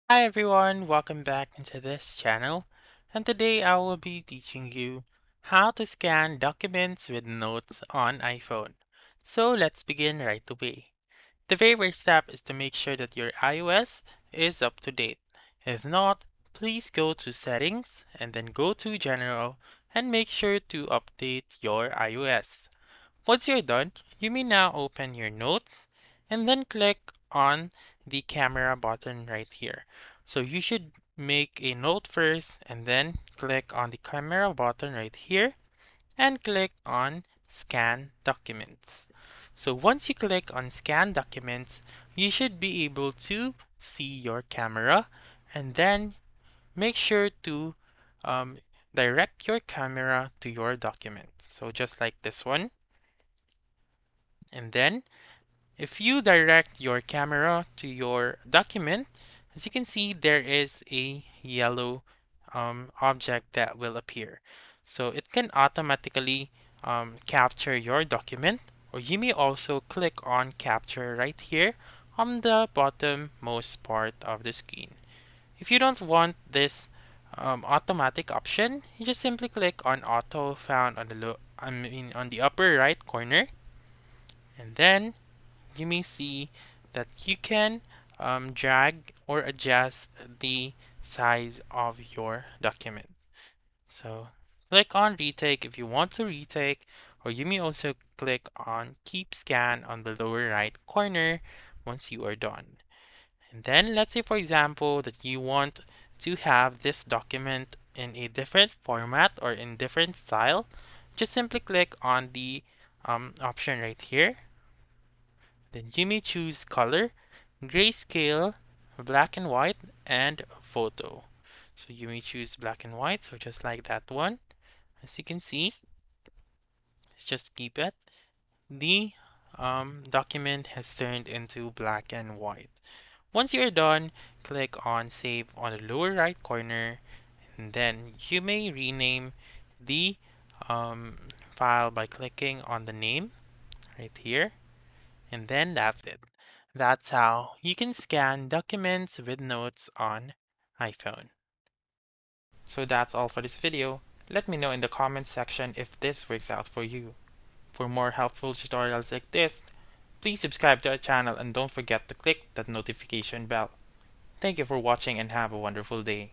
Hi everyone, welcome back into this channel. And today I will be teaching you how to scan documents with notes on iPhone. So let's begin right away. The very first step is to make sure that your iOS is up to date. If not, please go to Settings and then go to General and make sure to update your iOS. Once you're done, you may now open your notes and then click on the camera button right here. So you should make a note first and then click on the camera button right here and click on Scan Documents. So once you click on Scan Documents, you should be able to see your camera and then make sure to um, direct your camera to your document. So just like this one. And then if you direct your camera to your document, as you can see, there is a yellow object that will appear. So it can automatically capture your document, or you may also click on capture right here on the bottom most part of the screen. If you don't want this automatic option, you just simply click on auto found on the on the upper right corner, and then you may see that you can drag or adjust the size of your document. So click on retake if you want to retake, or you may also click on keep scan on the lower right corner once you are done. And then let's say for example that you want to have this document in a different format or in different style, just simply click on the option right here. Then you may choose color, grayscale, black and white, and photo. So you may choose black and white, so just like that one. As you can see, let's just keep it. The document has turned into black and white. Once you're done, click on save on the lower right corner, and then you may rename the um, file by clicking on the name right here. And then that's it. That's how you can scan documents with notes on iPhone. So that's all for this video. Let me know in the comments section if this works out for you. For more helpful tutorials like this, please subscribe to our channel and don't forget to click that notification bell. Thank you for watching and have a wonderful day.